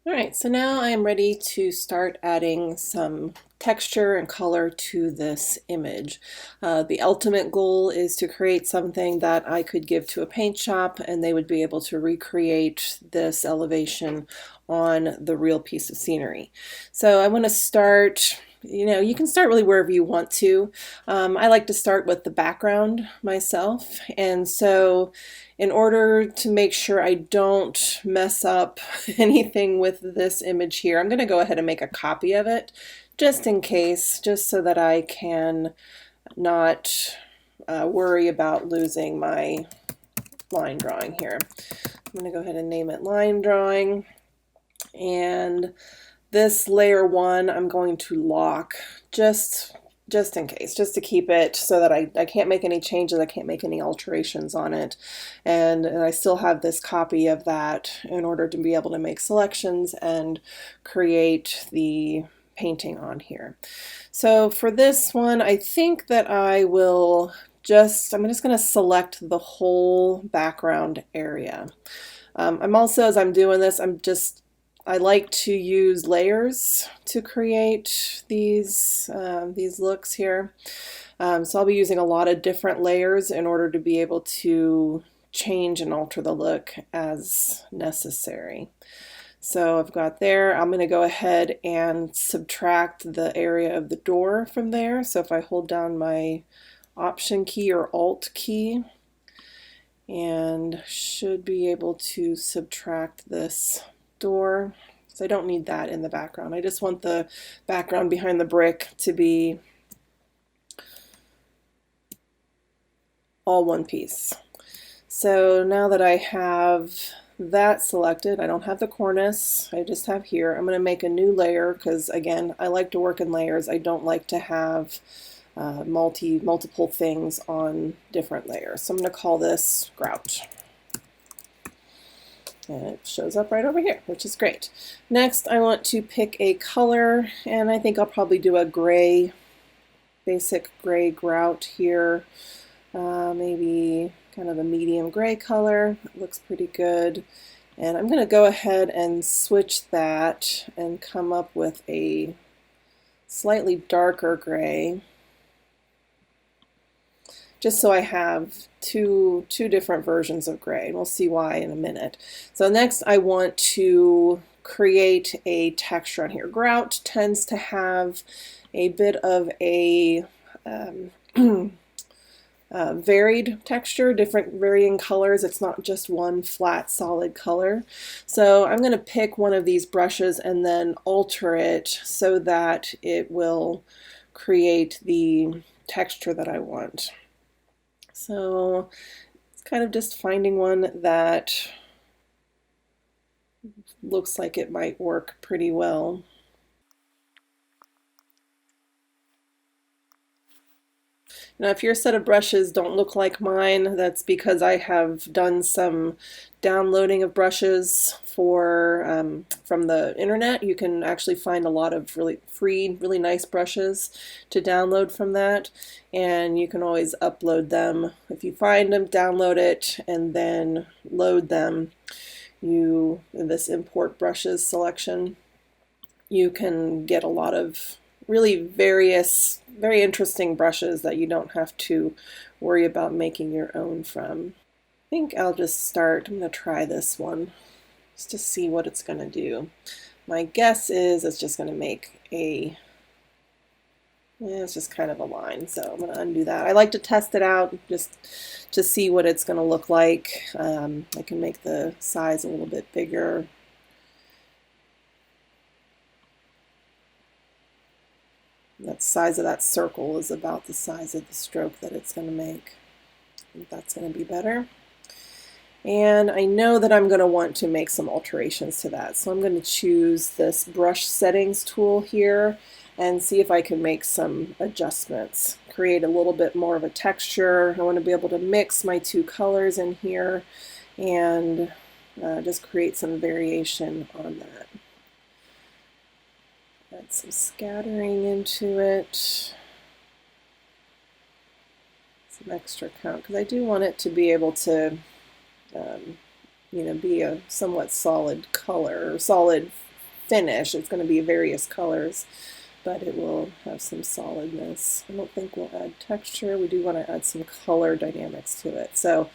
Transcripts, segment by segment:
All right, so now I am ready to start adding some texture and color to this image. The ultimate goal is to create something that I could give to a paint shop and they would be able to recreate this elevation on the real piece of scenery. So I want to start, you can start really wherever you want to. I like to start with the background myself, and so in order to make sure I don't mess up anything with this image here, I'm going to go ahead and make a copy of it just in case, just so that I can not worry about losing my line drawing here. I'm going to go ahead and name it line drawing, and this layer one I'm going to lock just in case, just to keep it so that I can't make any changes, I can't make any alterations on it. And I still have this copy of that in order to be able to make selections and create the painting on here. So for this one, I think that I'm just going to select the whole background area. I'm also, as I'm doing this, I like to use layers to create these looks here. So I'll be using a lot of different layers in order to be able to change and alter the look as necessary. So I've got there. I'm going to go ahead and subtract the area of the door from there. So if I hold down my Option key or Alt key, and should be able to subtract this door. So I don't need that in the background. I just want the background behind the brick to be all one piece. So now that I have that selected, I don't have the cornice, I just have here. I'm going to make a new layer because, again, I like to work in layers. I don't like to have multiple things on different layers. So I'm going to call this grout. And it shows up right over here, which is great. Next, I want to pick a color, and I think I'll probably do a gray, basic gray grout here. Maybe kind of a medium gray color. It looks pretty good. And I'm going to go ahead and switch that and come up with a slightly darker gray, just so I have two different versions of gray, and we'll see why in a minute. So next I want to create a texture on here. Grout tends to have a bit of a varied texture, different varying colors. It's not just one flat solid color. So I'm going to pick one of these brushes and then alter it so that it will create the texture that I want. So it's kind of just finding one that looks like it might work pretty well. Now, if your set of brushes don't look like mine, that's because I have done some downloading of brushes from the internet. You can actually find a lot of really free, really nice brushes to download from that, and you can always upload them. If you find them, download it, and then load them. In this import brushes selection, you can get a lot of really various, very interesting brushes that you don't have to worry about making your own from. I think I'll just start. I'm going to try this one just to see what it's going to do. My guess is it's just going to make it's just kind of a line, so I'm going to undo that. I like to test it out just to see what it's going to look like. I can make the size a little bit bigger. That size of that circle is about the size of the stroke that it's going to make. I think that's going to be better. And I know that I'm going to want to make some alterations to that. So I'm going to choose this brush settings tool here and see if I can make some adjustments. Create a little bit more of a texture. I want to be able to mix my two colors in here and just create some variation on that. Add some scattering into it, some extra count, because I do want it to be able to, be a somewhat solid color, or solid finish. It's going to be various colors, but it will have some solidness. I don't think we'll add texture. We do want to add some color dynamics to it. So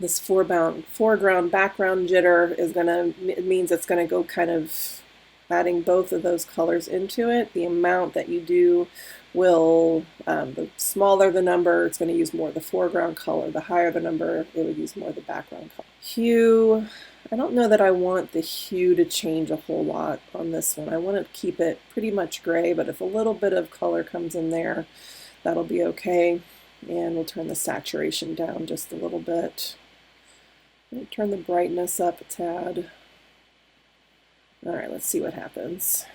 this foreground background jitter is it means it's going to go kind of adding both of those colors into it. The amount that you do will, the smaller the number, it's going to use more of the foreground color. The higher the number, it would use more of the background color. Hue, I don't know that I want the hue to change a whole lot on this one. I want to keep it pretty much gray, but if a little bit of color comes in there, that'll be okay. And we'll turn the saturation down just a little bit. Turn the brightness up a tad. All right, let's see what happens.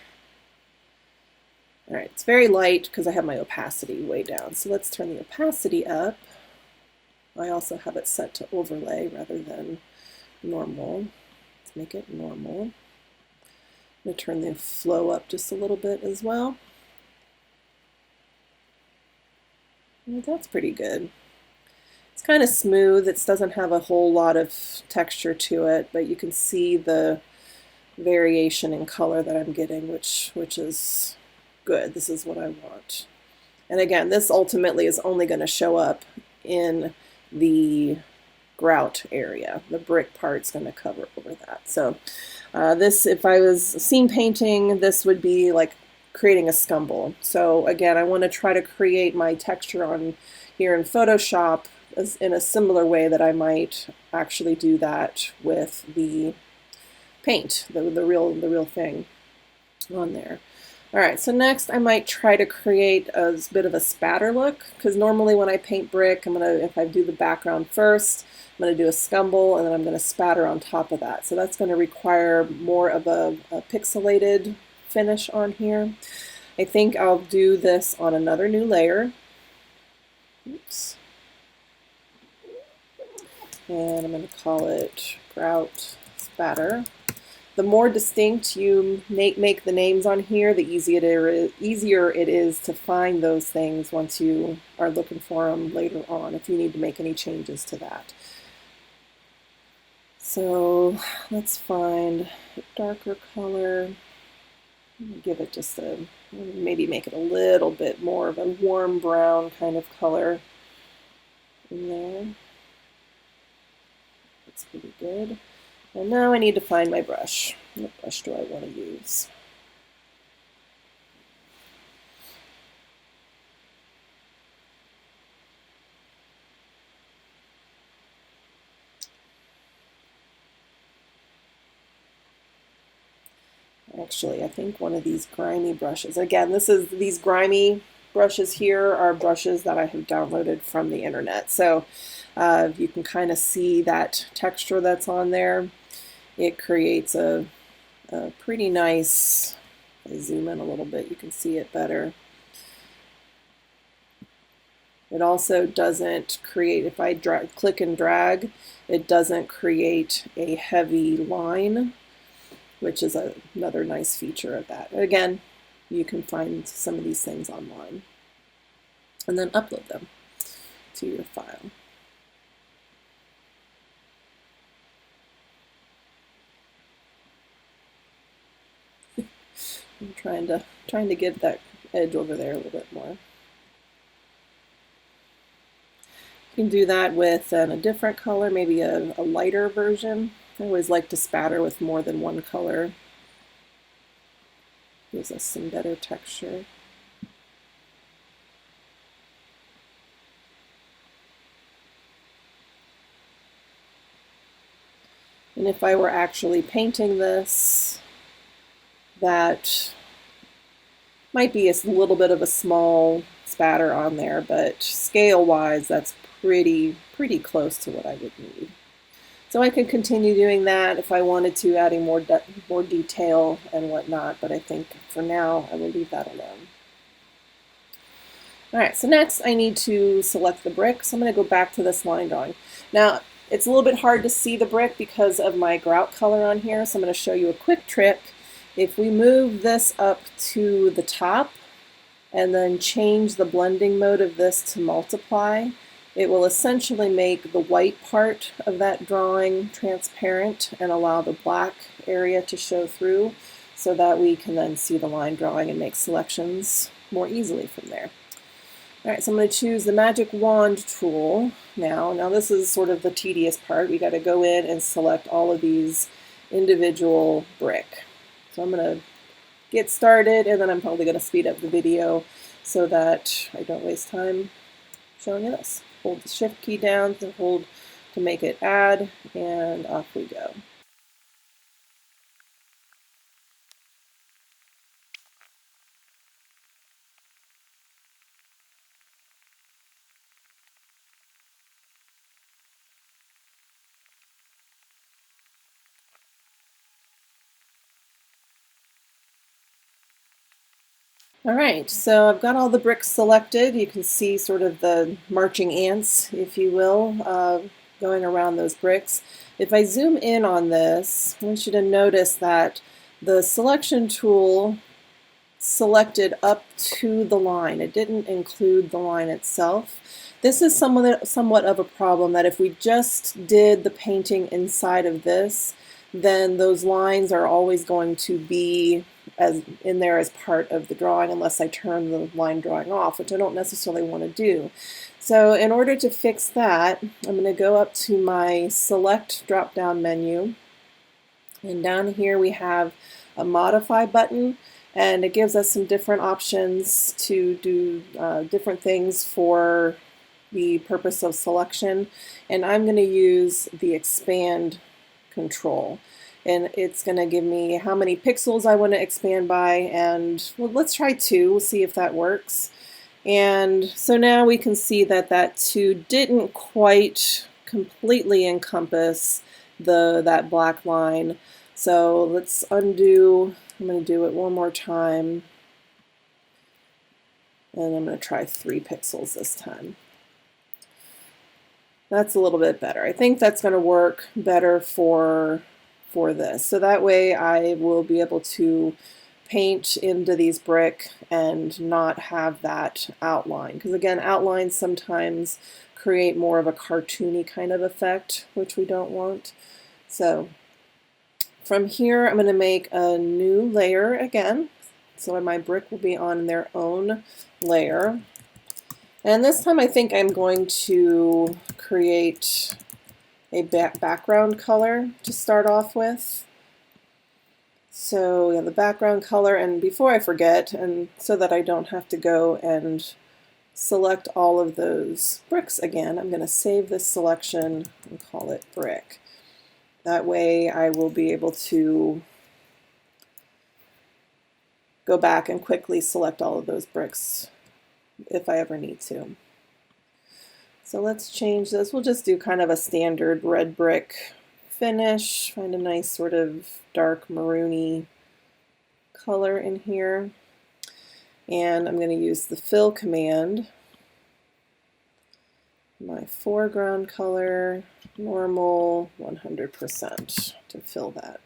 All right, it's very light because I have my opacity way down. So let's turn the opacity up. I also have it set to overlay rather than normal. Let's make it normal. I'm going to turn the flow up just a little bit as well. And that's pretty good. It's kind of smooth. It doesn't have a whole lot of texture to it, but you can see the variation in color that I'm getting, which is good. This is what I want. And again, this ultimately is only going to show up in the grout area. The brick part's going to cover over that. So this, if I was scene painting, this would be like creating a scumble. So again, I want to try to create my texture on here in Photoshop in a similar way that I might actually do that with the paint, the real thing on there. All right, so next I might try to create a bit of a spatter look, because normally when I paint brick, if I do the background first, I'm going to do a scumble and then I'm going to spatter on top of that. So that's going to require more of a pixelated finish on here. I think I'll do this on another new layer. Oops. And I'm going to call it grout spatter. The more distinct you make the names on here, the easier it is to find those things once you are looking for them later on, if you need to make any changes to that. So let's find a darker color. Give it just maybe make it a little bit more of a warm brown kind of color in there. That's pretty good. And now I need to find my brush. What brush do I want to use? Actually, I think one of these grimy brushes. Again, these grimy brushes here are brushes that I have downloaded from the internet. So you can kind of see that texture that's on there. It creates a pretty nice, if I zoom in a little bit, you can see it better. It also doesn't create, if I click and drag, it doesn't create a heavy line, which is another nice feature of that. Again, you can find some of these things online and then upload them to your file. I'm trying to get that edge over there a little bit more. You can do that with a different color, maybe a lighter version. I always like to spatter with more than one color. Gives us some better texture. And if I were actually painting this, that might be a little bit of a small spatter on there, but scale-wise, that's pretty close to what I would need. So I could continue doing that if I wanted to, adding more detail and whatnot, but I think for now I will leave that alone. All right, so next I need to select the brick. So I'm going to go back to this line drawing. Now, it's a little bit hard to see the brick because of my grout color on here, so I'm going to show you a quick trick. If we move this up to the top and then change the blending mode of this to multiply, it will essentially make the white part of that drawing transparent and allow the black area to show through so that we can then see the line drawing and make selections more easily from there. All right, so I'm going to choose the magic wand tool now. Now this is sort of the tedious part. We got to go in and select all of these individual brick. So I'm going to get started, and then I'm probably going to speed up the video so that I don't waste time showing you this. Hold the shift key down to hold to make it add, and off we go. All right, so I've got all the bricks selected. You can see sort of the marching ants, if you will, going around those bricks. If I zoom in on this, I want you to notice that the selection tool selected up to the line. It didn't include the line itself. This is somewhat of a problem, that if we just did the painting inside of this, then those lines are always going to be in there as part of the drawing unless I turn the line drawing off, which I don't necessarily want to do. So in order to fix that, I'm going to go up to my select drop-down menu, and down here we have a modify button, and it gives us some different options to do different things for the purpose of selection, and I'm going to use the expand control. And it's going to give me how many pixels I want to expand by, and well, let's try 2. We'll see if that works. And so now we can see that that 2 didn't quite completely encompass that black line. So let's undo. I'm going to do it one more time, and I'm going to try 3 pixels this time. That's a little bit better. I think that's going to work better for this. So that way I will be able to paint into these brick and not have that outline. Because again, outlines sometimes create more of a cartoony kind of effect, which we don't want. So from here, I'm going to make a new layer again. So my brick will be on their own layer. And this time I think I'm going to create a background color to start off with. So we have the background color, and before I forget, and so that I don't have to go and select all of those bricks again, I'm going to save this selection and call it brick. That way I will be able to go back and quickly select all of those bricks if I ever need to. So let's change this. We'll just do kind of a standard red brick finish. Find a nice sort of dark maroony color in here. And I'm going to use the fill command. My foreground color, normal, 100% to fill that.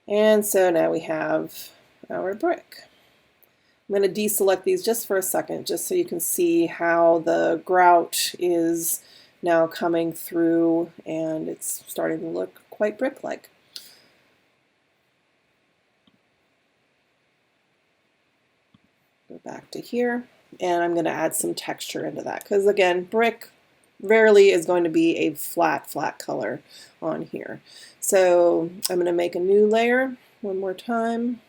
And so now we have our brick. I'm going to deselect these just for a second, just so you can see how the grout is now coming through and it's starting to look quite brick-like. Go back to here, and I'm going to add some texture into that, because again, brick rarely is going to be a flat color on here. So I'm going to make a new layer one more time.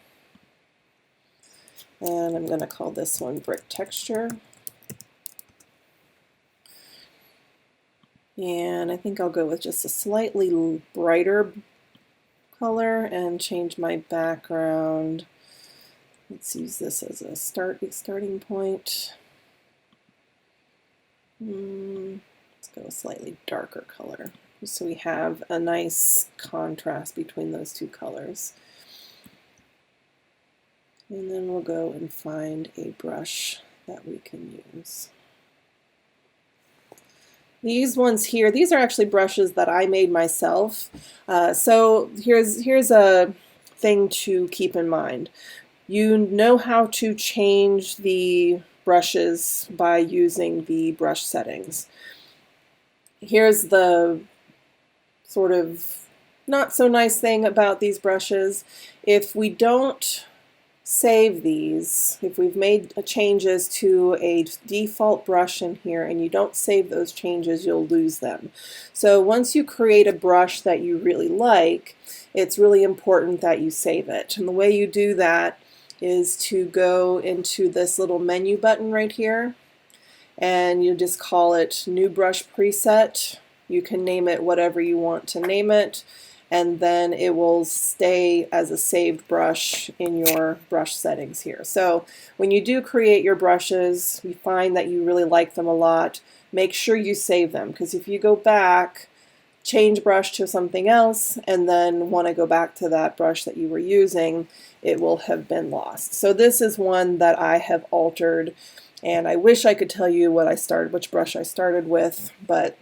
And I'm going to call this one brick texture. And I think I'll go with just a slightly brighter color and change my background. Let's use this as a starting point. Let's go a slightly darker color, just so we have a nice contrast between those two colors. And then we'll go and find a brush that we can use. These ones here, these are actually brushes that I made myself. So here's a thing to keep in mind. You know how to change the brushes by using the brush settings. Here's the sort of not so nice thing about these brushes, if we don't save these, if we've made changes to a default brush in here and you don't save those changes, you'll lose them. So once you create a brush that you really like, it's really important that you save it. And the way you do that is to go into this little menu button right here, and you just call it New Brush Preset. You can name it whatever you want to name it, and then it will stay as a saved brush in your brush settings here. So when you do create your brushes, you find that you really like them a lot, make sure you save them, because if you go back, change brush to something else, and then want to go back to that brush that you were using, it will have been lost. So this is one that I have altered, and I wish I could tell you which brush I started with, but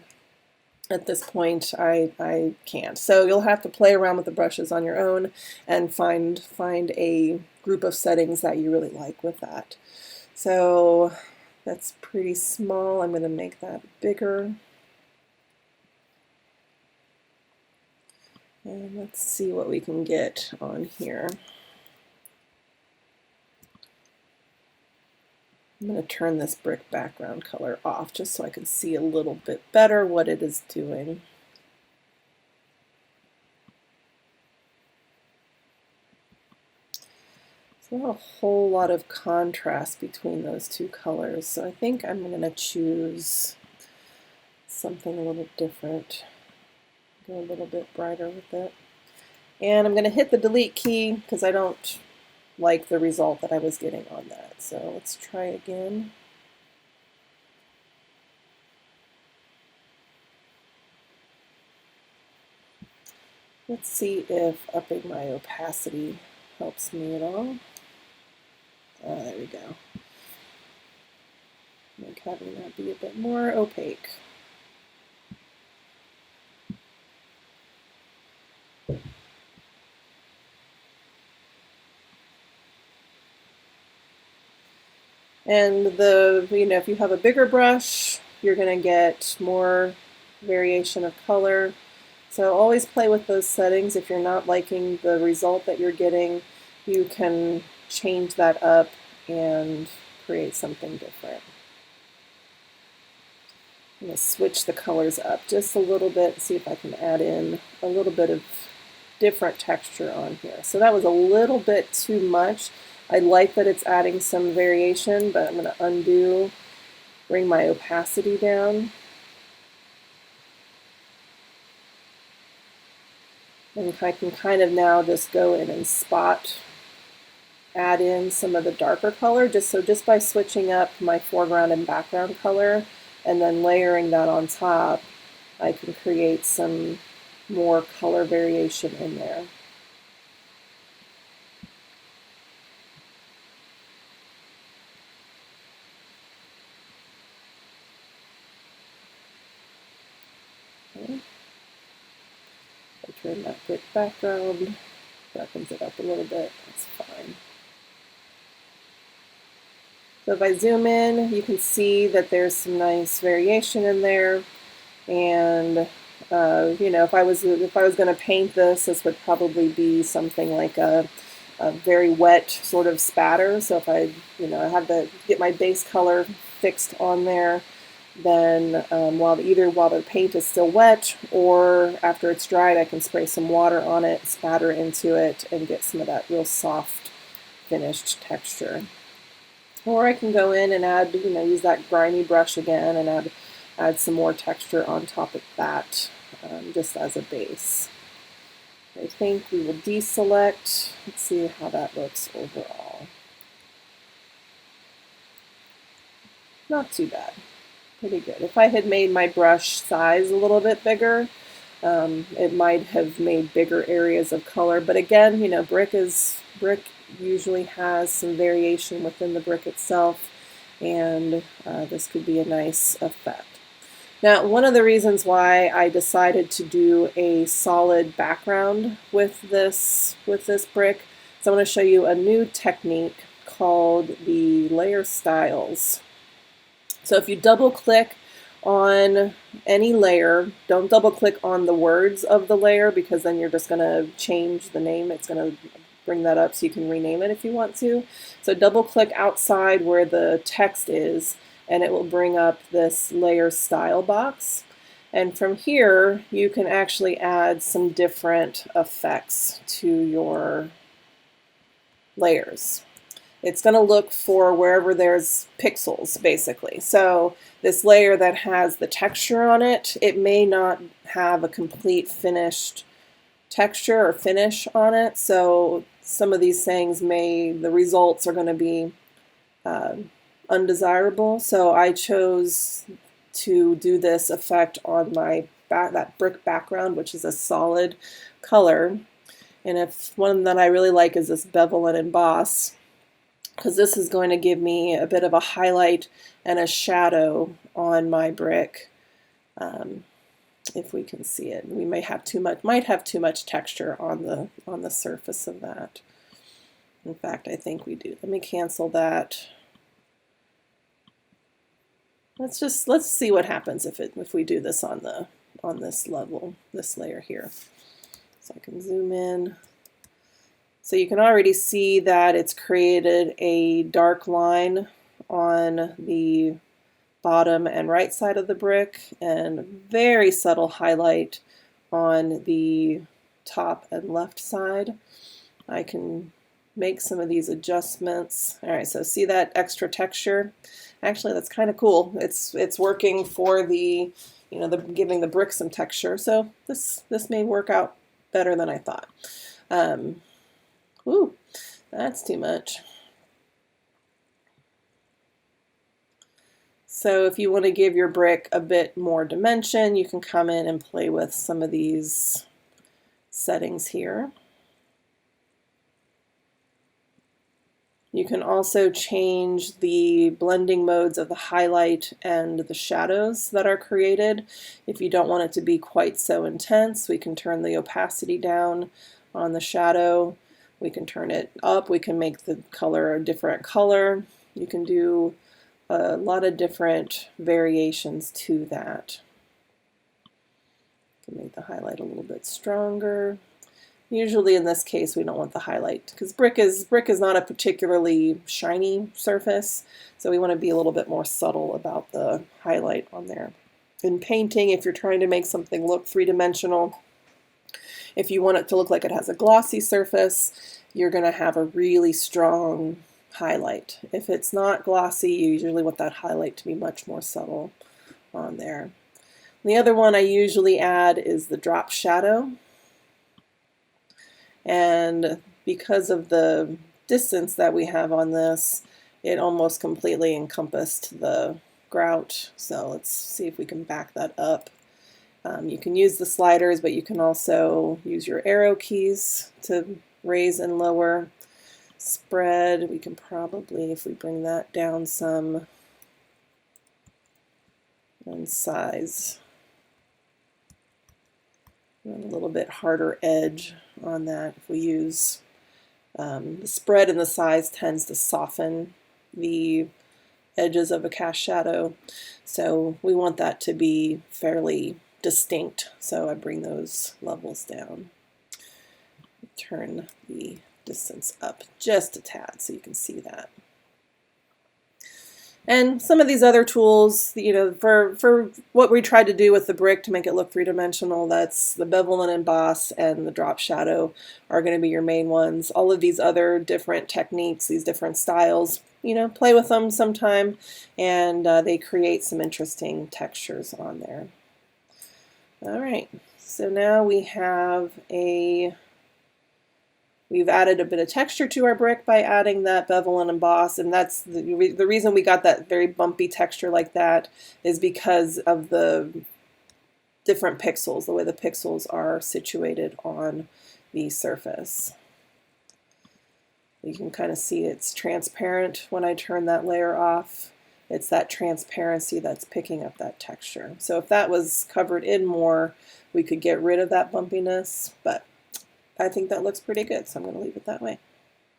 at this point I can't. So you'll have to play around with the brushes on your own and find a group of settings that you really like with that. So that's pretty small. I'm going to make that bigger. And let's see what we can get on here. I'm going to turn this brick background color off just so I can see a little bit better what it is doing. There's not a whole lot of contrast between those two colors, so I think I'm going to choose something a little different. Go a little bit brighter with it. And I'm going to hit the delete key because I don't like the result that I was getting on that. So let's try again. Let's see if upping my opacity helps me at all. There we go. Like having that be a bit more opaque. And if you have a bigger brush, you're going to get more variation of color. So always play with those settings. If you're not liking the result that you're getting, you can change that up and create something different. I'm going to switch the colors up just a little bit, see if I can add in a little bit of different texture on here. So that was a little bit too much. I like that it's adding some variation, but I'm going to undo, bring my opacity down. And I can kind of now just go in and add in some of the darker color, just by switching up my foreground and background color and then layering that on top, I can create some more color variation in there. Okay. I turn that brick background, darkens it up a little bit, that's fine. So if I zoom in, you can see that there's some nice variation in there. And if I was going to paint this would probably be something like a very wet sort of spatter. So if I have to get my base color fixed on there, then while the paint is still wet, or after it's dried, I can spray some water on it, spatter into it, and get some of that real soft finished texture. Or I can go in and add, use that grimy brush again and add some more texture on top of that, just as a base. I think we will deselect. Let's see how that looks overall. Not too bad. Pretty good. If I had made my brush size a little bit bigger, it might have made bigger areas of color. But again, brick usually has some variation within the brick itself, and this could be a nice effect. Now, one of the reasons why I decided to do a solid background with this brick is I want to show you a new technique called the layer styles. So if you double click on any layer. Don't double click on the words of the layer because then you're just going to change the name. It's going to bring that up so you can rename it if you want to. So double click outside where the text is and it will bring up this layer style box. And from here you can actually add some different effects to your layers. It's going to look for wherever there's pixels, basically. So this layer that has the texture on it, it may not have a complete finished texture or finish on it. So some of these things the results are going to be undesirable. So I chose to do this effect on my that brick background, which is a solid color. And if one that I really like is this Bevel and Emboss, because this is going to give me a bit of a highlight and a shadow on my brick. If we can see it, we might have too much texture on the surface of that. In fact, I think we do. Let me cancel that. Let's see what happens if we do this on this level, this layer here. So I can zoom in. So you can already see that it's created a dark line on the bottom and right side of the brick and very subtle highlight on the top and left side. I can make some of these adjustments. All right, so see that extra texture? Actually, that's kind of cool. It's working for the, giving the brick some texture. So this may work out better than I thought. Ooh, that's too much. So if you want to give your brick a bit more dimension, you can come in and play with some of these settings here. You can also change the blending modes of the highlight and the shadows that are created. If you don't want it to be quite so intense, we can turn the opacity down on the shadow. We can turn it up. We can make the color a different color. You can do a lot of different variations to that. You can make the highlight a little bit stronger. Usually in this case we don't want the highlight because brick is not a particularly shiny surface, so we want to be a little bit more subtle about the highlight on there. In painting, if you're trying to make something look three-dimensional, if you want it to look like it has a glossy surface, you're going to have a really strong highlight. If it's not glossy, you usually want that highlight to be much more subtle on there. The other one I usually add is the drop shadow. And because of the distance that we have on this, it almost completely encompassed the grout. So let's see if we can back that up. You can use the sliders, but you can also use your arrow keys to raise and lower. Spread, we can probably, if we bring that down some, and size. And a little bit harder edge on that. If we use the spread and the size tends to soften the edges of a cast shadow. So we want that to be fairly distinct. So I bring those levels down. Turn the distance up just a tad so you can see that. And some of these other tools, for what we tried to do with the brick to make it look three-dimensional, that's the Bevel and Emboss and the drop shadow are going to be your main ones. All of these other different techniques, these different styles, play with them sometime, and they create some interesting textures on there. All right, so now we've added a bit of texture to our brick by adding that Bevel and Emboss, and that's the reason we got that very bumpy texture like that is because of the different pixels, the way the pixels are situated on the surface. You can kind of see it's transparent when I turn that layer off. It's that transparency that's picking up that texture. So if that was covered in more, we could get rid of that bumpiness, but I think that looks pretty good, so I'm going to leave it that way.